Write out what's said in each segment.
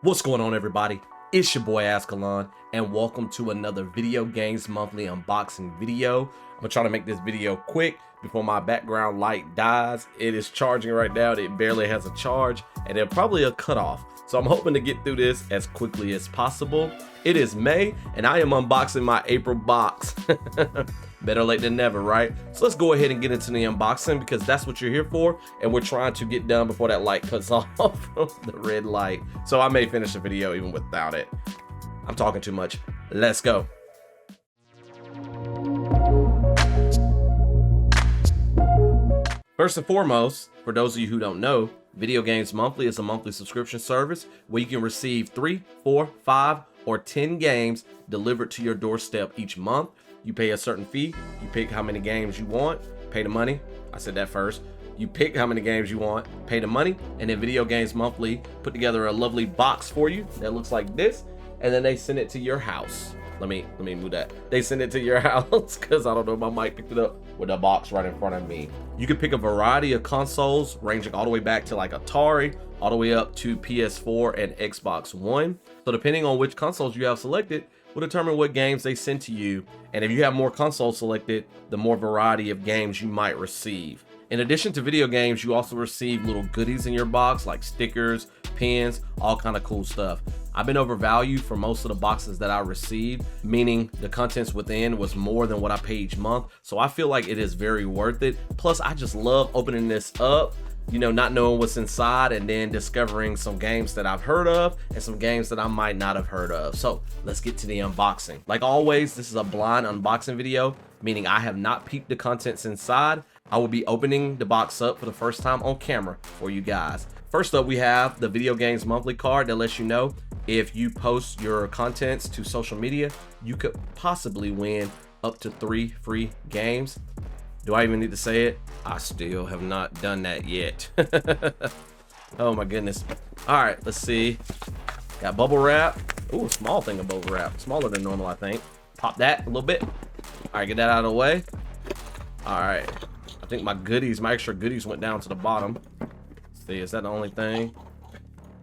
What's going on, everybody? It's your boy Azkhalon, and welcome to another Video Games Monthly unboxing video. I'm gonna try to make this video quick before my background light dies. It is charging right now. It barely has a charge, and it'll probably a cutoff. So I'm hoping to get through this as quickly as possible. It is May, and I am unboxing my April box. Better late than never, right? So let's go ahead and get into the unboxing because that's what you're here for, and we're trying to get done before that light cuts off from the red light. So I may finish the video even without it. I'm talking too much. Let's go. First and foremost, for those of you who don't know, Video Games Monthly is a monthly subscription service where you can receive 3, 4, 5, or 10 games delivered to your doorstep each month. You pay a certain fee, you pick how many games you want, pay the money. I said that first. You pick how many games you want, pay the money, and then Video Games Monthly put together a lovely box for you that looks like this, and then they send it to your house. Let me move that. They send it to your house because I don't know, my mic picked it up with a box right in front of me. You can pick a variety of consoles ranging all the way back to like Atari, all the way up to PS4 and Xbox One. So depending on which consoles you have selected will determine what games they send to you. And if you have more consoles selected, the more variety of games you might receive. In addition to video games, you also receive little goodies in your box like stickers, pins, all kind of cool stuff. I've been overvalued for most of the boxes that I received, meaning the contents within was more than what I pay each month. So I feel like it is very worth it. Plus, I just love opening this up, you know, not knowing what's inside and then discovering some games that I've heard of and some games that I might not have heard of. So let's get to the unboxing. Like always, this is a blind unboxing video, meaning I have not peeked the contents inside. I will be opening the box up for the first time on camera for you guys. First up, we have the Video Games Monthly card that lets you know if you post your contents to social media, you could possibly win up to 3 free games. Do I even need to say it? I still have not done that yet. Oh my goodness. All right, let's see. Got bubble wrap. Ooh, a small thing of bubble wrap. Smaller than normal, I think. Pop that a little bit. All right, get that out of the way. All right. I think my extra goodies went down to the bottom. Let's see, is that the only thing?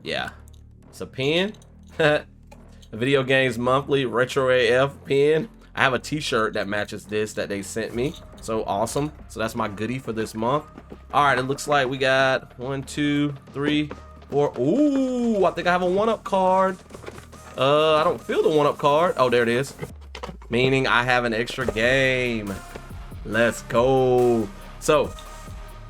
Yeah. It's a pen. A Video Games Monthly Retro AF pen. I have a t-shirt that matches this that they sent me. So awesome. So that's my goodie for this month. All right, it looks like we got 1, 2, 3, 4. Ooh, I think I have a 1-up card. I don't feel the 1-up card. Oh, there it is. Meaning I have an extra game. Let's go. So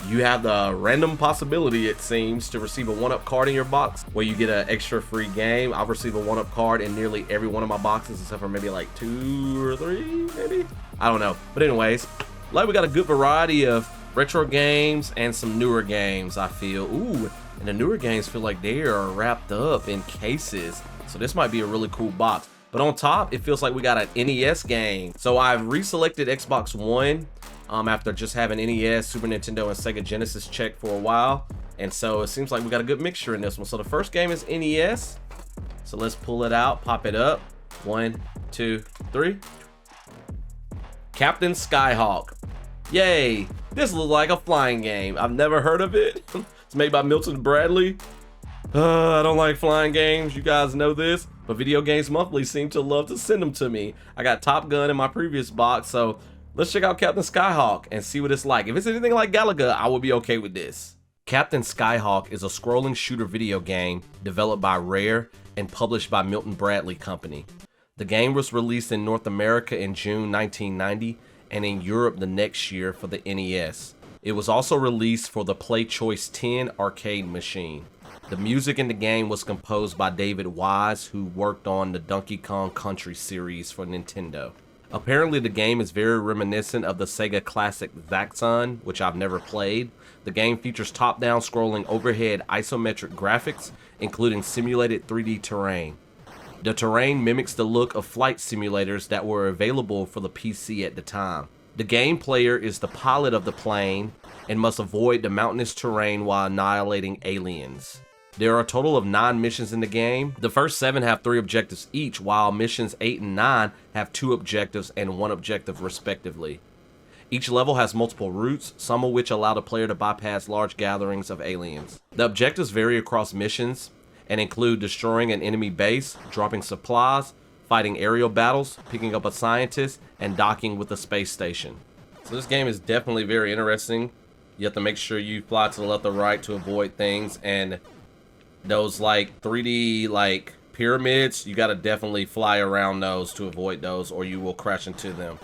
you have the random possibility, it seems, to receive a 1-up card in your box where you get an extra free game. I've received a 1-up card in nearly every one of my boxes except for maybe like 2 or 3, maybe. I don't know. But anyways, like we got a good variety of retro games and some newer games, I feel. Ooh, and the newer games feel like they are wrapped up in cases. So this might be a really cool box. But on top, it feels like we got an NES game. So I've reselected Xbox One after just having NES, Super Nintendo, and Sega Genesis checked for a while. And so it seems like we got a good mixture in this one. So the first game is NES. So let's pull it out, pop it up. 1, 2, 3. Captain Skyhawk. Yay! This looks like a flying game. I've never heard of it. It's made by Milton Bradley. I don't like flying games, you guys know this, but Video Games Monthly seem to love to send them to me. I got Top Gun in my previous box, so let's check out Captain Skyhawk and see what it's like. If it's anything like Galaga, I will be okay with this. Captain Skyhawk is a scrolling shooter video game developed by Rare and published by Milton Bradley Company. The game was released in North America in June 1990 and in Europe the next year for the NES. It was also released for the Play Choice 10 arcade machine. The music in the game was composed by David Wise, who worked on the Donkey Kong Country series for Nintendo. Apparently the game is very reminiscent of the Sega classic Zaxxon, which I've never played. The game features top-down scrolling overhead isometric graphics, including simulated 3D terrain. The terrain mimics the look of flight simulators that were available for the PC at the time. The game player is the pilot of the plane and must avoid the mountainous terrain while annihilating aliens. There are a total of 9 missions in the game. The first 7 have 3 objectives each, while missions 8 and 9 have 2 objectives and 1 objective respectively. Each level has multiple routes, some of which allow the player to bypass large gatherings of aliens. The objectives vary across missions, and include destroying an enemy base, dropping supplies, fighting aerial battles, picking up a scientist, and docking with a space station. So this game is definitely very interesting. You have to make sure you fly to the left or right to avoid things, and those like 3D like pyramids, you got to definitely fly around those to avoid those, or you will crash into them.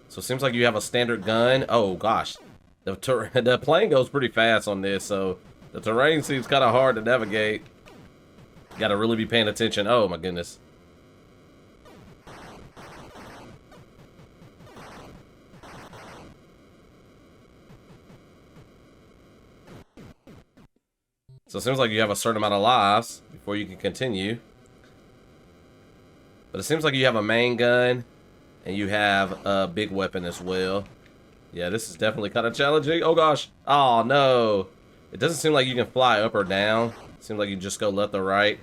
So it seems like you have a standard gun. Oh gosh, the plane goes pretty fast on this, so the terrain seems kind of hard to navigate. Got to really be paying attention. Oh my goodness. So it seems like you have a certain amount of lives before you can continue. But it seems like you have a main gun and you have a big weapon as well. Yeah, this is definitely kind of challenging. Oh gosh. Oh no. It doesn't seem like you can fly up or down. It seems like you just go left or right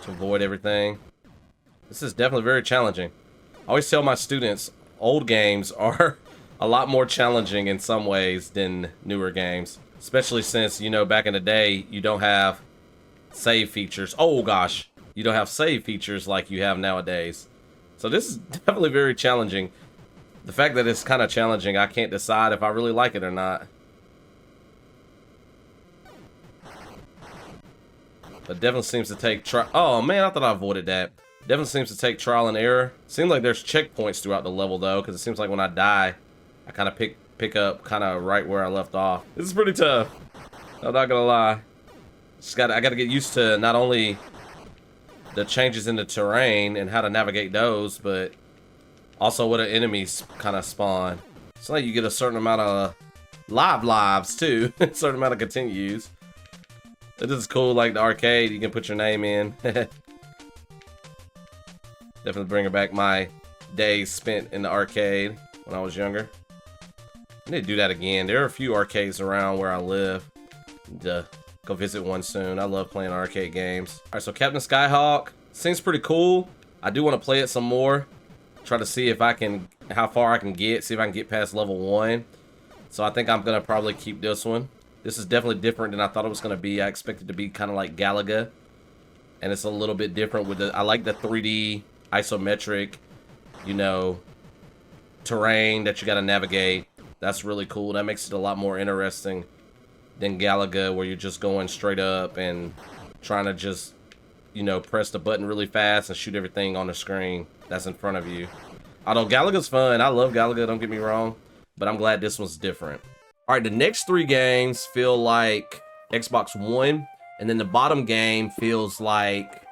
to avoid everything. This is definitely very challenging. I always tell my students old games are a lot more challenging in some ways than newer games. Especially since, you know, back in the day, you don't have save features. Oh gosh, you don't have save features like you have nowadays. So this is definitely very challenging. The fact that it's kind of challenging, I can't decide if I really like it or not. But definitely seems to take oh man, I thought I avoided that. Definitely seems to take trial and error. Seems like there's checkpoints throughout the level though, because it seems like when I die, I kind of pick up kind of right where I left off. This is pretty tough. I'm not gonna lie. I gotta get used to not only the changes in the terrain and how to navigate those, but also what the enemies kind of spawn. It's like you get a certain amount of lives too, a certain amount of continues. This is cool, like the arcade, you can put your name in. Definitely bringing back my days spent in the arcade when I was younger. I need to do that again. There are a few arcades around where I live. Need to go visit one soon. I love playing arcade games. All right, so Captain Skyhawk seems pretty cool. I do want to play it some more. Try to see if I can, how far I can get. See if I can get past level 1. So I think I'm gonna probably keep this one. This is definitely different than I thought it was gonna be. I expected it to be kind of like Galaga, and it's a little bit different with the. I like the 3D isometric, you know, terrain that you got to navigate. That's really cool. That makes it a lot more interesting than Galaga, where you're just going straight up and trying to just, you know, press the button really fast and shoot everything on the screen that's in front of you. Although Galaga's fun. I love Galaga, don't get me wrong, but I'm glad this one's different. All right, the next 3 games feel like Xbox One, and then the bottom game feels like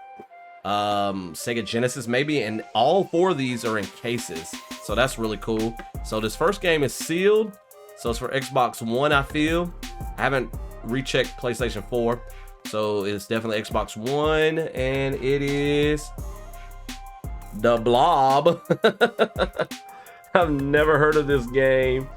Sega Genesis maybe, and all 4 of these are in cases, so that's really cool. So this first game is sealed, so it's for Xbox One. I feel I haven't rechecked PlayStation 4, so it's definitely Xbox One, and it is The Blob. I've never heard of this game.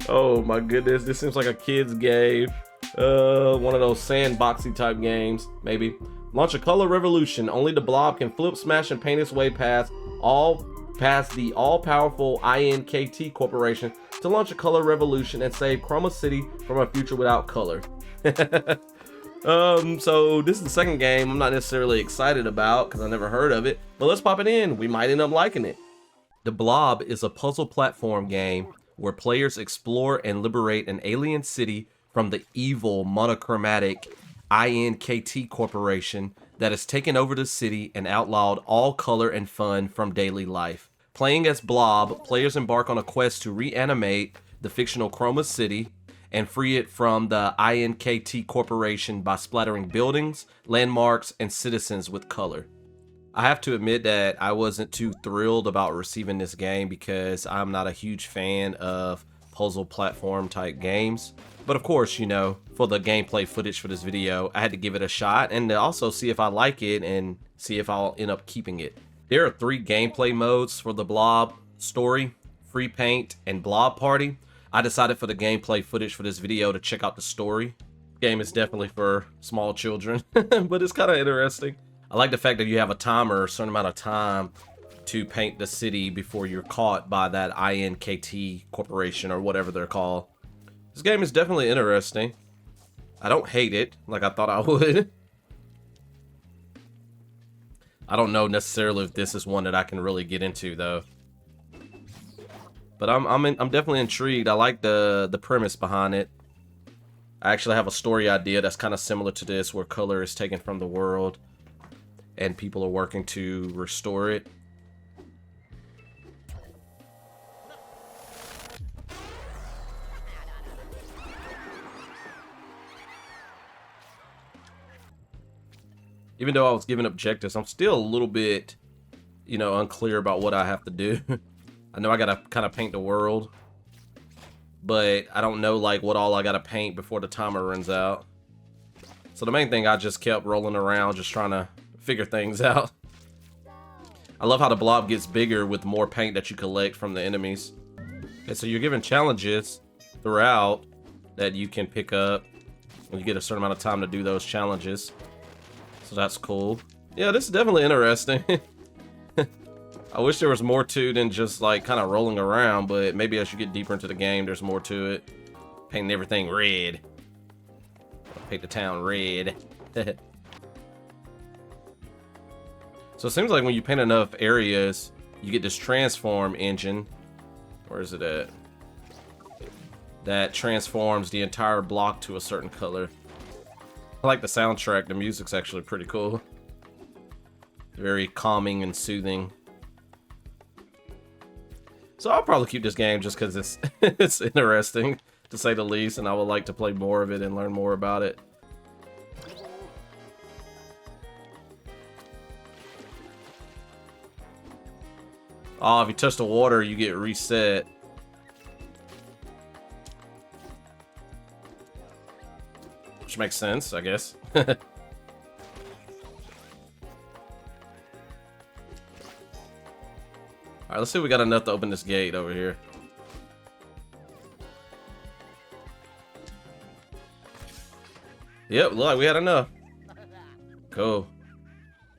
Oh my goodness, this seems like a kid's game. One of those sandboxy type games, maybe. Launch a color revolution. Only the Blob can flip, smash, and paint its way past the all-powerful INKT Corporation to launch a color revolution and save Chroma City from a future without color. So this is the second game I'm not necessarily excited about because I never heard of it, but let's pop it in. We might end up liking it. The Blob is a puzzle platform game where players explore and liberate an alien city from the evil monochromatic INKT Corporation that has taken over the city and outlawed all color and fun from daily life. Playing as Blob, players embark on a quest to reanimate the fictional Chroma City and free it from the INKT Corporation by splattering buildings, landmarks, and citizens with color. I have to admit that I wasn't too thrilled about receiving this game because I'm not a huge fan of puzzle platform type games. But of course, you know, for the gameplay footage for this video, I had to give it a shot and to also see if I like it and see if I'll end up keeping it. There are 3 gameplay modes for the Blob: Story, Free Paint, and Blob Party. I decided for the gameplay footage for this video to check out the story. Game is definitely for small children, but it's kind of interesting. I like the fact that you have a timer, a certain amount of time to paint the city before you're caught by that INKT Corporation or whatever they're called. This game is definitely interesting. I don't hate it like I thought I would. I don't know necessarily if this is one that I can really get into though. But I'm definitely intrigued. I like the premise behind it. I actually have a story idea that's kind of similar to this, where color is taken from the world and people are working to restore it. Even though I was given objectives, I'm still a little bit, you know, unclear about what I have to do. I know I gotta kind of paint the world, but I don't know like what all I gotta paint before the timer runs out. So the main thing, I just kept rolling around, just trying to figure things out. I love how the blob gets bigger with more paint that you collect from the enemies. Okay, so you're given challenges throughout that you can pick up, and you get a certain amount of time to do those challenges. So that's cool. Yeah, this is definitely interesting. I wish there was more to than just like kind of rolling around, but maybe as you get deeper into the game, there's more to it. Painting everything red. Paint the town red. So it seems like when you paint enough areas, you get this transform engine. Where is it at? That transforms the entire block to a certain color. I like the soundtrack. The music's actually pretty cool. Very calming and soothing. So I'll probably keep this game just because it's it's interesting, to say the least, and I would like to play more of it and learn more about it. Oh, if you touch the water, you get reset. Which makes sense, I guess. Alright, let's see if we got enough to open this gate over here. Yep, look, we had enough. Cool.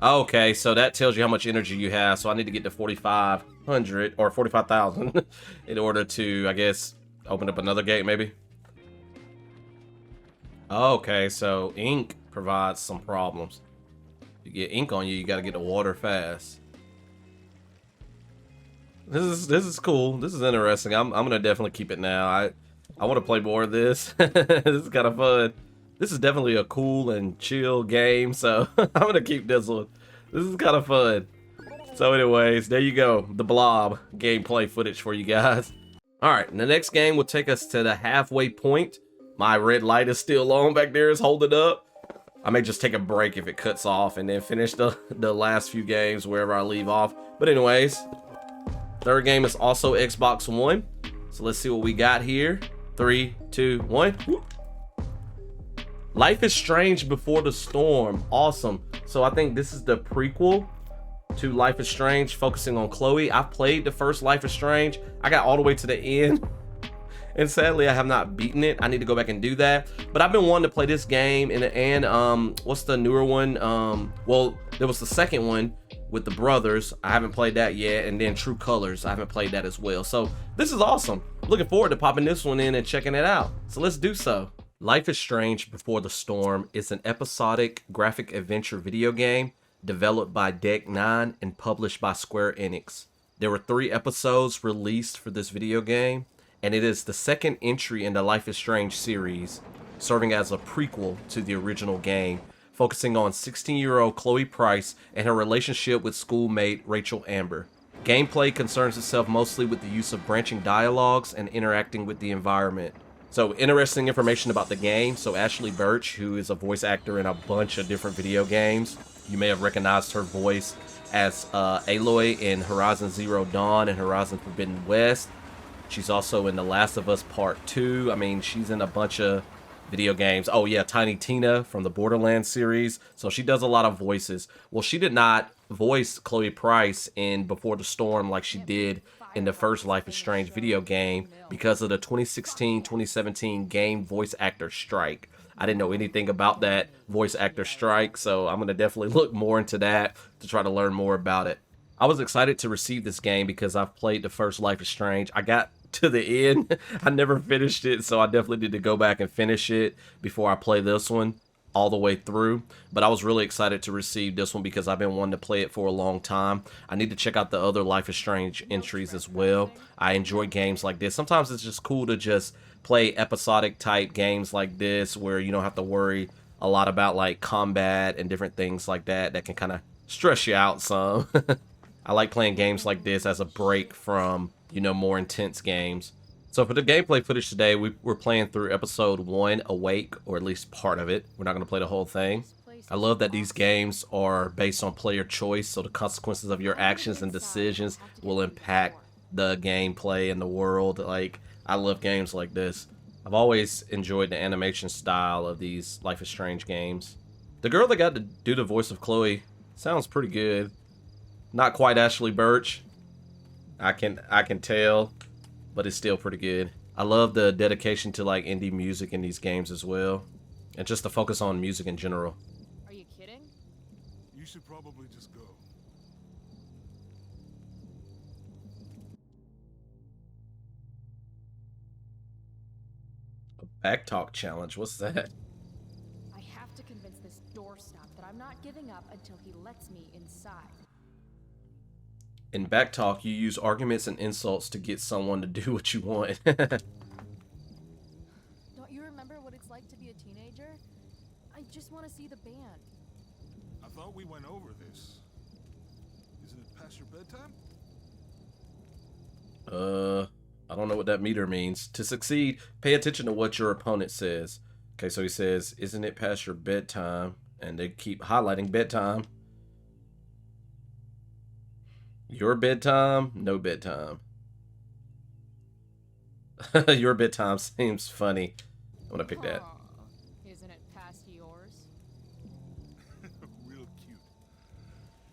Okay, so that tells you how much energy you have, so I need to get to 4,500 or 45,000 in order to, I guess, open up another gate, maybe. Okay, so ink provides some problems. If you get ink on you, you gotta get the water fast. This is cool. This is interesting. I'm gonna definitely keep it now. I want to play more of this. This is kind of fun. This is definitely a cool and chill game, so I'm gonna keep this one. This is kind of fun. So anyways, there you go. The Blob gameplay footage for you guys. Alright, the next game will take us to the halfway point. My red light is still on back there, it's holding up. I may just take a break if it cuts off and then finish the last few games wherever I leave off. But anyways, third game is also Xbox One. So let's see what we got here. 3, 2, 1. Life is Strange Before the Storm. Awesome. So I think this is the prequel to Life is Strange, focusing on Chloe. I've played the first Life is Strange. I got all the way to the end. And sadly, I have not beaten it. I need to go back and do that. But I've been wanting to play this game. And what's the newer one? Well, there was the second one with the brothers. I haven't played that yet. And then True Colors, I haven't played that as well. So this is awesome. Looking forward to popping this one in and checking it out. So let's do so. Life is Strange Before the Storm is an episodic graphic adventure video game developed by Deck 9 and published by Square Enix. There were 3 episodes released for this video game, and it is the second entry in the Life is Strange series, serving as a prequel to the original game, focusing on 16-year-old Chloe Price and her relationship with schoolmate Rachel Amber. Gameplay concerns itself mostly with the use of branching dialogues and interacting with the environment. So, interesting information about the game. So, Ashley Birch, who is a voice actor in a bunch of different video games, you may have recognized her voice as Aloy in Horizon Zero Dawn and Horizon Forbidden West. She's also in The Last of Us Part 2. I mean, she's in a bunch of video games. Oh yeah, Tiny Tina from the Borderlands series. So she does a lot of voices. Well, she did not voice Chloe Price in Before the Storm like she did in the first Life is Strange video game because of the 2016-2017 game voice actor strike. I didn't know anything about that voice actor strike, so I'm going to definitely look more into that to try to learn more about it. I was excited to receive this game because I've played the first Life is Strange. I got to the end. I never finished it, so I definitely need to go back and finish it before I play this one all the way through. But I was really excited to receive this one because I've been wanting to play it for a long time. I need to check out the other Life is Strange entries as well. I enjoy games like this. Sometimes it's just cool to just play episodic type games like this where you don't have to worry a lot about like combat and different things like that that can kind of stress you out some. I like playing games like this as a break from, you know, more intense games. So for the gameplay footage today, we're playing through episode 1, Awake, or at least part of it. We're not going to play the whole thing. I love that these games are based on player choice, so the consequences of your actions and decisions will impact the gameplay and the world. Like, I love games like this. I've always enjoyed the animation style of these Life is Strange games. The girl that got to do the voice of Chloe sounds pretty good. Not quite Ashley Birch, I can tell, but it's still pretty good. I love the dedication to like indie music in these games as well, and just the focus on music in general. Are you kidding? You should probably just go. A backtalk challenge, what's that? I have to convince this doorstep that I'm not giving up until he lets me inside. In backtalk, you use arguments and insults to get someone to do what you want. Don't you remember what it's like to be a teenager? I just want to see the band. I thought we went over this. Isn't it past your bedtime? I don't know what that meter means. To succeed, pay attention to what your opponent says. Okay, so he says, isn't it past your bedtime? And they keep highlighting bedtime. Your bedtime? No bedtime. Your bedtime seems funny. I'm gonna pick that. Isn't it past yours? Real cute.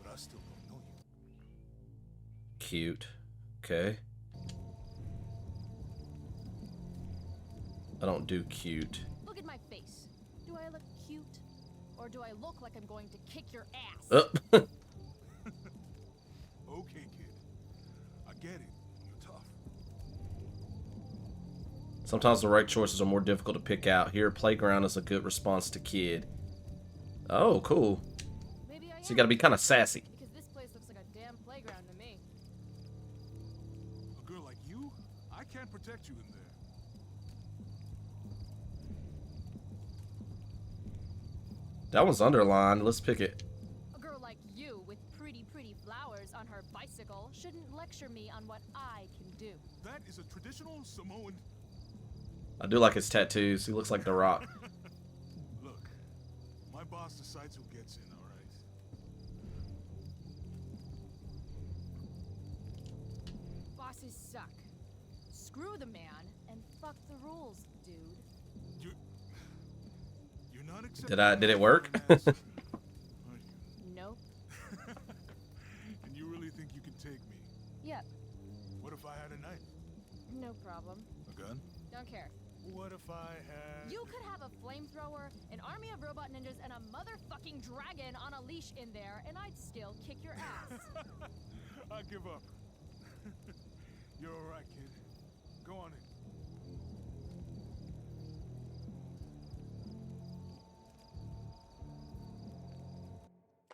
But I still don't know you. Cute. Okay. I don't do cute. Look at my face. Do I look cute? Or do I look like I'm going to kick your ass? Okay, kid. I get it. You're tough. Sometimes the right choices are more difficult to pick out. Here, playground is a good response to kid. Oh, cool. Maybe I So you am, gotta be kind of sassy. because this place looks like a damn playground to me. A girl like you? I can't protect you in there. That one's underlined. Let's pick it. A girl like you with pretty flowers on her bicycle shouldn't lecture me on what I can do. That is a traditional Samoan. I do like his tattoos. He looks like The Rock. Look, my boss decides who gets in, all right? Bosses suck. Screw the man and fuck the rules, dude. You're not accepting. Did it work? Nope. And you really think you can take me? Yep. What if I had a knife? No problem. A gun? Don't care. What if I had... You could have a flamethrower, an army of robot ninjas, and a motherfucking dragon on a leash in there, and I'd still kick your ass. I give up. You're all right, kid. Go on in.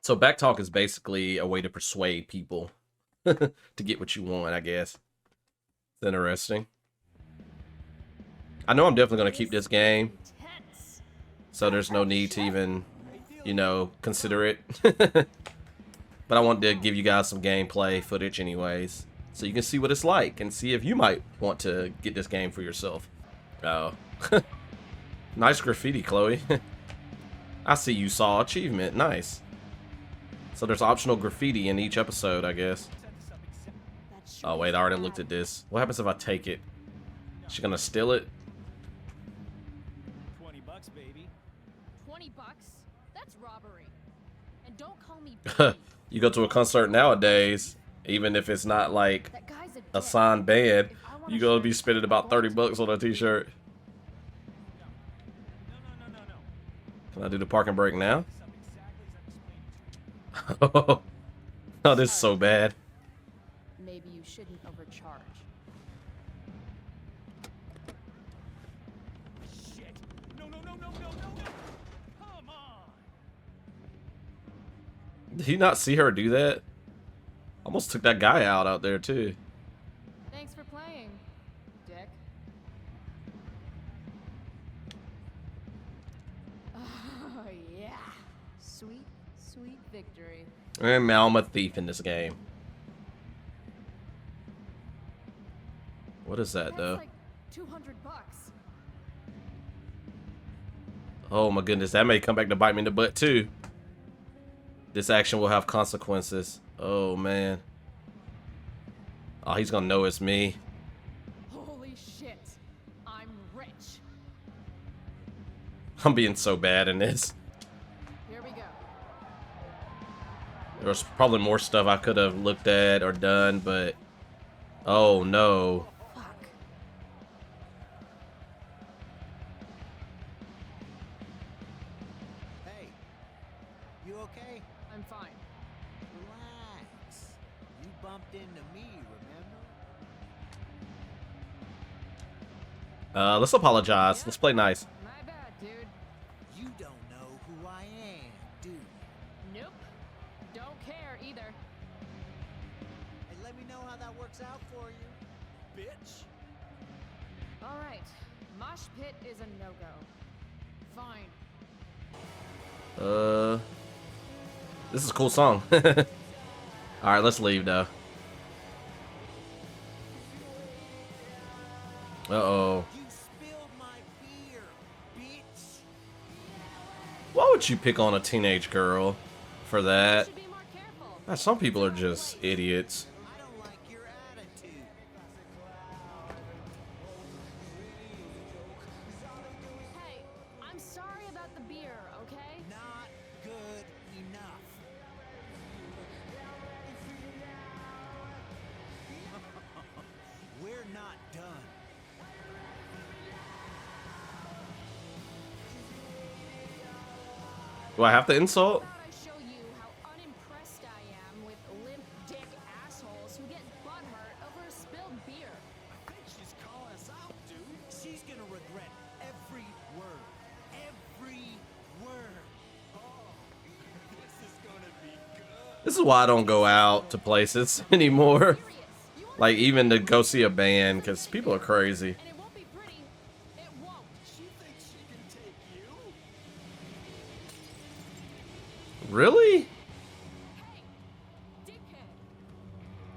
So backtalk is basically a way to persuade people to get what you want, I guess. It's interesting. I know I'm definitely going to keep this game, so there's no need to even, you know, consider it. But I wanted to give you guys some gameplay footage anyways, so you can see what it's like and see if you might want to get this game for yourself. Oh. Nice graffiti, Chloe. I see you saw achievement. Nice. So there's optional graffiti in each episode, I guess. Oh wait, I already looked at this. What happens if I take it? Is she gonna steal it? $20, baby. $20? That's robbery. And don't call me baby. You go to a concert nowadays, even if it's not like That guy's a a dick. signed band, If I want you a gonna be shirt, spending about 30 bucks on a t-shirt. No. Can I do the parking brake now? Something exactly as I explained to you. Oh, this is so bad. Maybe you shouldn't overcharge. Did he not see her do that? Almost took that guy out there too. Thanks for playing, Dick. Oh, yeah. Sweet, sweet victory. And now I'm a thief in this game. What is that, That's though? like $200. Oh my goodness, that may come back to bite me in the butt too. This action will have consequences. Oh man. Oh, he's gonna know it's me. Holy shit. I'm rich. I'm being so bad in this. Here we go. There was probably more stuff I could have looked at or done, but oh no. Fuck. Hey, you okay? I'm fine. Relax. You bumped into me, remember? Let's apologize. Let's play nice. My bad, dude. You don't know who I am, do you? Nope. Don't care either. Hey, let me know how that works out for you, bitch. All right. Mosh pit is a no-go. Fine. This is a cool song. Alright, let's leave though. Uh-oh. You spilled my beer, bitch. Why would you pick on a teenage girl for that? Should be more careful. Some people are just idiots. I don't like your attitude. Hey, I'm sorry about the beer, okay? Not good enough. We're not done. Do I have to insult? Thought I'd show you how unimpressed I am with limp dick assholes who get butthurt over a spilled beer. I think she's calling us out, dude. She's gonna regret every word. Every word. Oh, this is gonna be good. This is why I don't go out to places anymore. Serious. You want Like, even to go see a band, because people are crazy. and it won't be pretty. It won't. She thinks she can take you? Really? Hey, dickhead.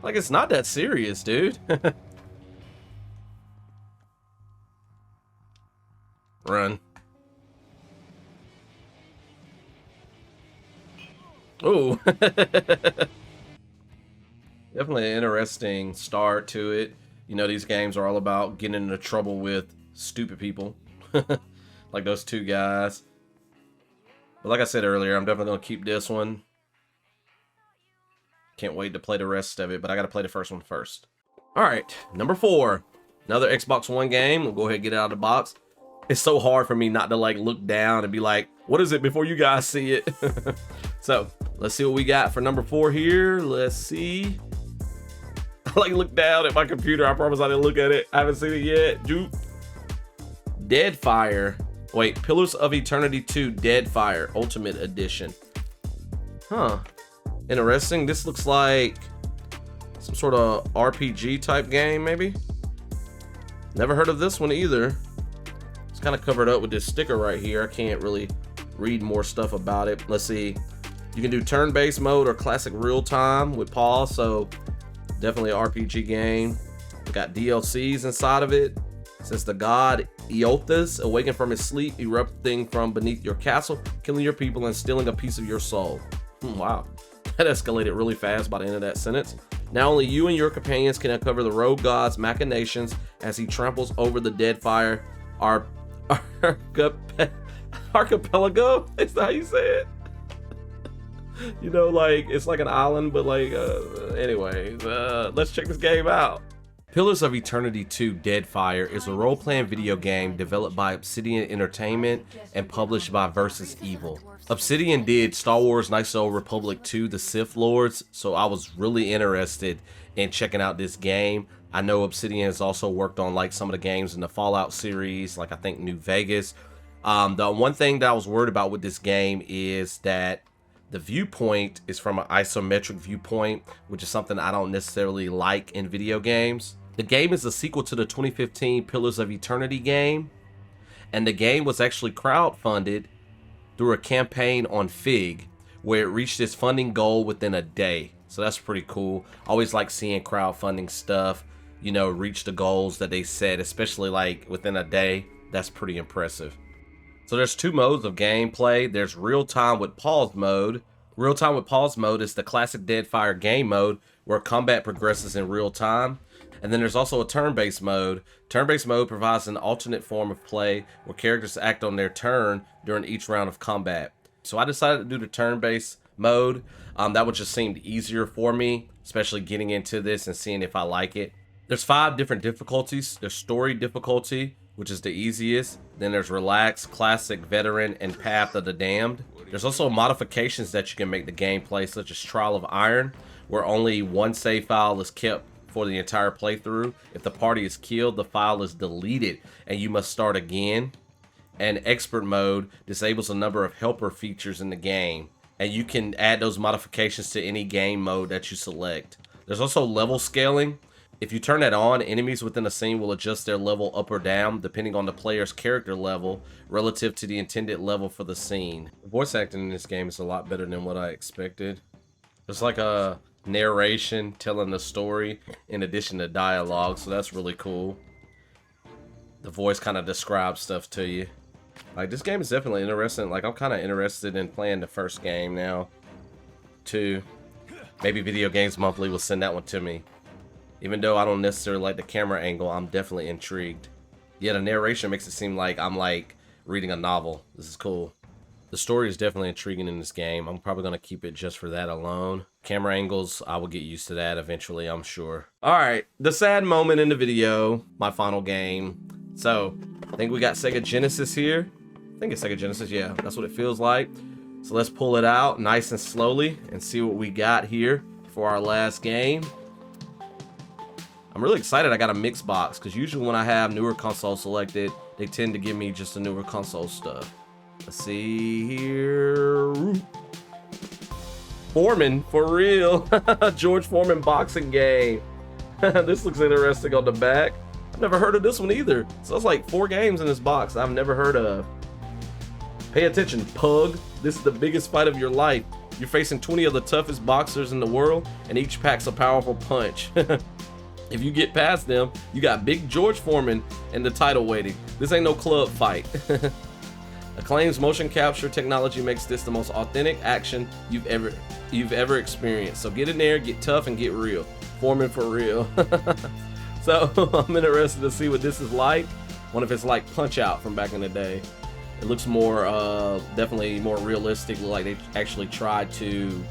Like, it's not that serious, dude. Run. Oh. Definitely an interesting start to it. You know, these games are all about getting into trouble with stupid people. Like those two guys. But like I said earlier, I'm definitely going to keep this one. Can't wait to play the rest of it, but I got to play the first one first. Alright, number 4. Another Xbox One game. We'll go ahead and get it out of the box. It's so hard for me not to like look down and be like, what is it before you guys see it? So, let's see what we got for number 4 here. Let's see. I like look down at my computer. I promise I didn't look at it. I haven't seen it yet. Dude. Deadfire. Wait, Pillars of Eternity 2 Deadfire Ultimate Edition. Huh. Interesting. This looks like some sort of RPG type game, maybe? Never heard of this one either. It's kind of covered up with this sticker right here. I can't really read more stuff about it. Let's see. You can do turn-based mode or classic real-time with pause, so definitely an RPG game. We got DLCs inside of it. Since the god Eothas awakened from his sleep, erupting from beneath your castle, killing your people and stealing a piece of your soul. Wow, that escalated really fast by the end of that sentence. Now only you and your companions can uncover the rogue god's machinations as he tramples over the Deadfire archipelago. Is that how you say it? You know, like, it's like an island, but like, anyways, let's check this game out. Pillars of Eternity 2 Deadfire is a role-playing video game developed by Obsidian Entertainment and published by Versus Evil. Obsidian did Star Wars Knights of the Old Republic 2 The Sith Lords, so I was really interested in checking out this game. I know Obsidian has also worked on like some of the games in the Fallout series, like I think New Vegas. The one thing that I was worried about with this game is that The viewpoint is from an isometric viewpoint, which is something I don't necessarily like in video games. The game is a sequel to the 2015 Pillars of Eternity game, and the game was actually crowdfunded through a campaign on Fig, where it reached its funding goal within a day. So that's pretty cool. Always like seeing crowdfunding stuff, you know, reach the goals that they set, especially like within a day. That's pretty impressive. So there's two modes of gameplay. There's real-time with pause mode. Real-time with pause mode is the classic Deadfire game mode where combat progresses in real time. And then there's also a turn-based mode. Turn-based mode provides an alternate form of play where characters act on their turn during each round of combat. So I decided to do the turn-based mode. That one just seemed easier for me, especially getting into this and seeing if I like it. There's 5 different difficulties. There's story difficulty, which is the easiest. Then there's relaxed, classic, veteran, and path of the damned. There's also modifications that you can make the gameplay, such as Trial of Iron, where only one save file is kept for the entire playthrough. If the party is killed, the file is deleted and you must start again. And expert mode disables a number of helper features in the game, and you can add those modifications to any game mode that you select. There's also level scaling. If you turn that on, enemies within a scene will adjust their level up or down depending on the player's character level relative to the intended level for the scene. The voice acting in this game is a lot better than what I expected. There's like a narration telling the story in addition to dialogue, so that's really cool. The voice kind of describes stuff to you. Like, this game is definitely interesting. Like, I'm kind of interested in playing the first game now too. Maybe Video Games Monthly will send that one to me. Even though I don't necessarily like the camera angle, I'm definitely intrigued. Yeah, the narration makes it seem like I'm like reading a novel. This is cool. The story is definitely intriguing in this game. I'm probably going to keep it just for that alone. Camera angles, I will get used to that eventually, I'm sure. All right, the sad moment in the video, my final game. So, I think we got Sega Genesis here. I think it's Sega Genesis, yeah, that's what it feels like. So let's pull it out nice and slowly and see what we got here for our last game. I'm really excited I got a mixed box, because usually when I have newer consoles selected, they tend to give me just the newer console stuff. Let's see here. Foreman, for real. George Foreman boxing game. This looks interesting on the back. I've never heard of this one either. So it's like 4 games in this box I've never heard of. Pay attention, pug. This is the biggest fight of your life. You're facing 20 of the toughest boxers in the world, and each packs a powerful punch. If you get past them, you got Big George Foreman in the title waiting. This ain't no club fight. Acclaim's motion capture technology makes this the most authentic action you've ever experienced. So get in there, get tough, and get real. Foreman for real. So I'm interested to see what this is like. Wonder if it's like Punch-Out from back in the day. It looks more, definitely more realistic. Like they actually tried to,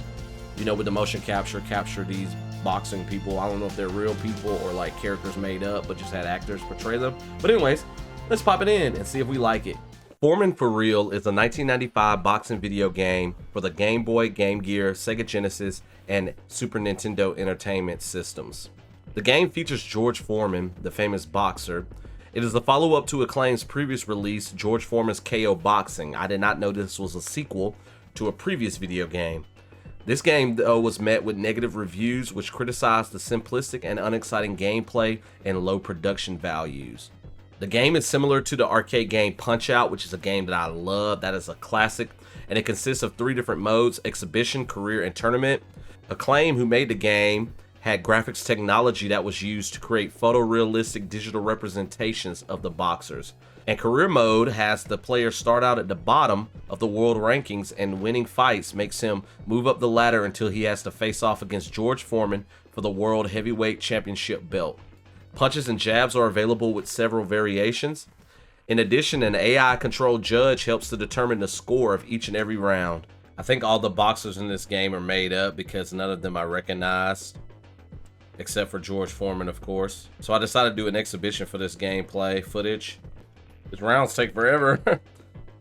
you know, with the motion capture these boxing people. I don't know if they're real people or like characters made up, but just had actors portray them. But anyways, let's pop it in and see if we like it. Foreman for Real is a 1995 boxing video game for the Game Boy, Game Gear, Sega Genesis, and Super Nintendo Entertainment systems. The game features George Foreman, the famous boxer. It is the follow-up to Acclaim's previous release, George Foreman's KO Boxing. I did not know this was a sequel to a previous video game. This game, though, was met with negative reviews, which criticized the simplistic and unexciting gameplay and low production values. The game is similar to the arcade game Punch-Out, which is a game that I love. That is a classic, and it consists of 3 different modes: Exhibition, Career, and Tournament. Acclaim, who made the game, had graphics technology that was used to create photorealistic digital representations of the boxers. And Career Mode has the player start out at the bottom of the world rankings, and winning fights makes him move up the ladder until he has to face off against George Foreman for the World Heavyweight Championship belt. Punches and jabs are available with several variations. In addition, an AI-controlled judge helps to determine the score of each and every round. I think all the boxers in this game are made up because none of them I recognize, except for George Foreman, of course. So I decided to do an exhibition for this gameplay footage. These rounds take forever.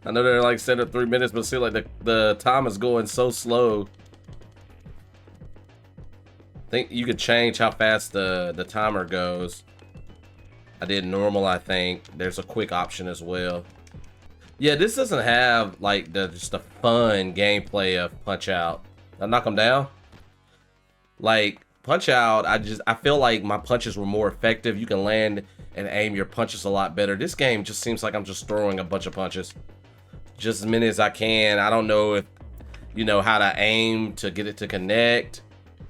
I know they're like set at 3 minutes, but see, like the time is going so slow. I think you could change how fast the timer goes. I did normal, I think. There's a quick option as well. Yeah, this doesn't have like just the fun gameplay of Punch Out. I knock him down. Like Punch Out, I feel like my punches were more effective. You can land and aim your punches a lot better. This game just seems like I'm just throwing a bunch of punches, just as many as I can. I don't know if you know how to aim to get it to connect.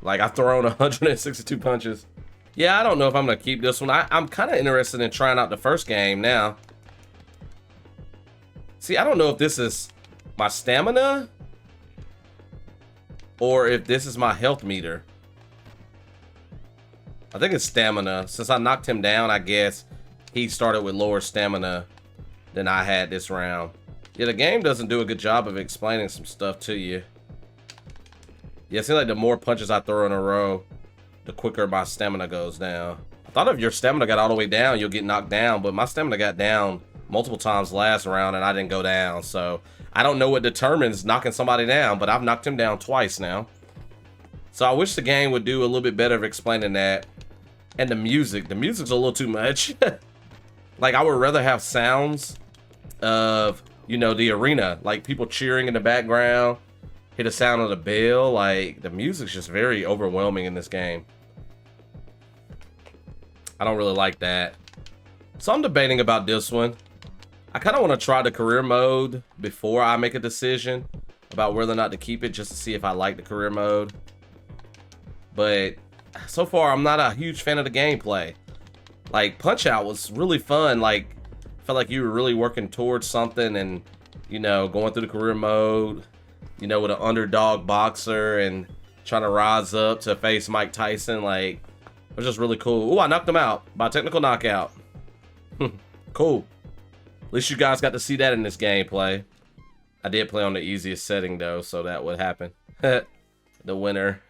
Like I've thrown 162 punches. Yeah, I don't know if I'm gonna keep this one. I'm kind of interested in trying out the first game now. See, I don't know if this is my stamina or if this is my health meter. I think it's stamina. Since I knocked him down, I guess he started with lower stamina than I had this round. Yeah, the game doesn't do a good job of explaining some stuff to you. Yeah, it seems like the more punches I throw in a row, the quicker my stamina goes down. I thought if your stamina got all the way down, you'll get knocked down, but my stamina got down multiple times last round and I didn't go down. So I don't know what determines knocking somebody down, but I've knocked him down twice now. So I wish the game would do a little bit better of explaining that. And the music's a little too much. Like I would rather have sounds of, you know, the arena, like people cheering in the background, hear the sound of the bell. Like the music's just very overwhelming in this game. I don't really like that. So I'm debating about this one. I kind of want to try the career mode before I make a decision about whether or not to keep it, just to see if I like the career mode. But so far, I'm not a huge fan of the gameplay. Like Punch Out was really fun. Like felt like you were really working towards something, and you know, going through the career mode, you know, with an underdog boxer and trying to rise up to face Mike Tyson. Like it was just really cool. Ooh, I knocked him out by technical knockout. Cool. At least you guys got to see that in this gameplay. I did play on the easiest setting though, so that would happen. The winner.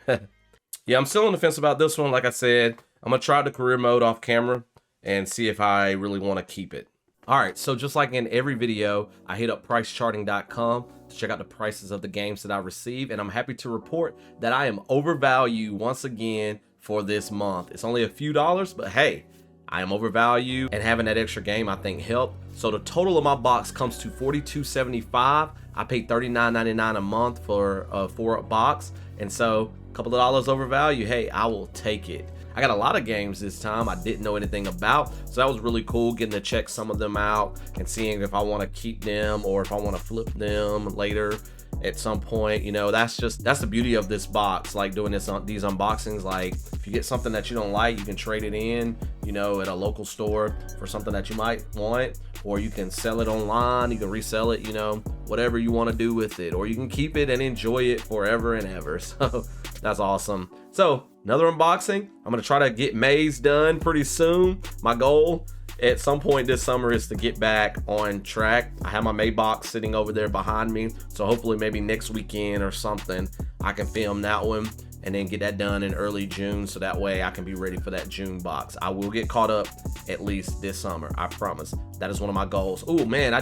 Yeah, I'm still on the fence about this one. Like I said, I'm gonna try the career mode off camera and see if I really want to keep it. All right, so just like in every video, I hit up pricecharting.com to check out the prices of the games that I receive, and I'm happy to report that I am overvalued once again for this month. It's only a few dollars, but hey, I am overvalued, and having that extra game I think helped. So the total of my box comes to $42.75. I paid $39.99 a month for a 4-up box, and so a couple of dollars overvalued. Hey, I will take it. I got a lot of games this time I didn't know anything about, so that was really cool getting to check some of them out and seeing if I want to keep them or if I want to flip them later at some point. You know, that's the beauty of this box, like doing these unboxings. Like if you get something that you don't like, you can trade it in, you know, at a local store for something that you might want, or you can sell it online, you can resell it, you know, whatever you want to do with it, or you can keep it and enjoy it forever and ever. So that's awesome. So another unboxing. I'm gonna try to get Maze done pretty soon. My goal at some point this summer is to get back on track. I have my May box sitting over there behind me, so hopefully maybe next weekend or something I can film that one and then get that done in early June, so that way I can be ready for that June box. I will get caught up at least this summer, I promise. That is one of my goals. Oh man, I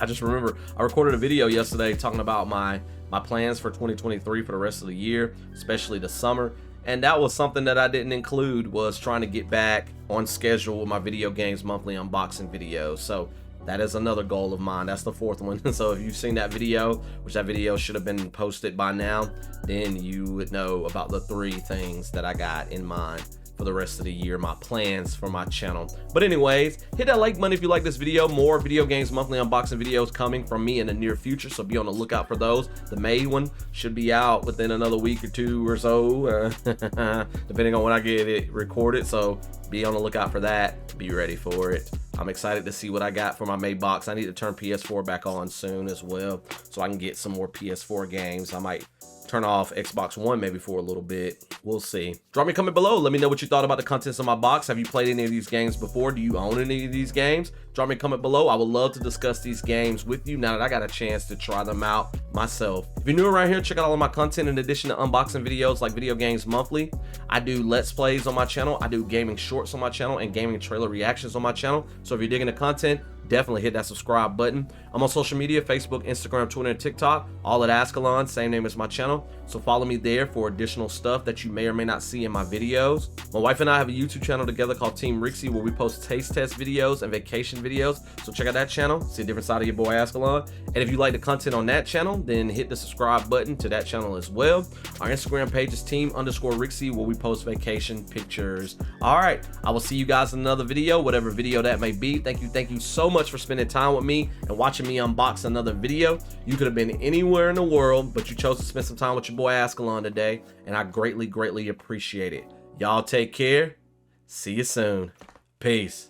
just remember I recorded a video yesterday talking about my plans for 2023 for the rest of the year, especially the summer. And that was something that I didn't include, was trying to get back on schedule with my video games monthly unboxing videos. So that is another goal of mine. That's the 4th one. So if you've seen that video, which that video should have been posted by now, then you would know about the 3 things that I got in mind for the rest of the year, my plans for my channel. But anyways, hit that like button if you like this video. More video games monthly unboxing videos coming from me in the near future, so be on the lookout for those. The May one should be out within another week or 2 or so, depending on when I get it recorded, so be on the lookout for that. Be ready for it. I'm excited to see what I got for my May box. I need to turn PS4 back on soon as well, so I can get some more PS4 games. I might turn off Xbox One maybe for a little bit. We'll see. Drop me a comment below. Let me know what you thought about the contents of my box. Have you played any of these games before? Do you own any of these games? Drop me a comment below. I would love to discuss these games with you now that I got a chance to try them out myself. If you're new around here, check out all of my content in addition to unboxing videos like Video Games Monthly. I do Let's Plays on my channel. I do gaming shorts on my channel and gaming trailer reactions on my channel. So if you're digging the content, definitely hit that subscribe button. I'm on social media, Facebook, Instagram, Twitter, and TikTok, all at Azkhalon, same name as my channel. So follow me there for additional stuff that you may or may not see in my videos. My wife and I have a YouTube channel together called Team Rixie, where we post taste test videos and vacation videos. So check out that channel, see a different side of your boy Azkhalon. And if you like the content on that channel, then hit the subscribe button to that channel as well. Our Instagram page is team_Rixie, where we post vacation pictures. All right, I will see you guys in another video, whatever video that may be. Thank you so much for spending time with me and watching me unbox another video. You could have been anywhere in the world, but you chose to spend some time with your boy Azkhalon today, and I greatly appreciate it. Y'all take care. See you soon. Peace.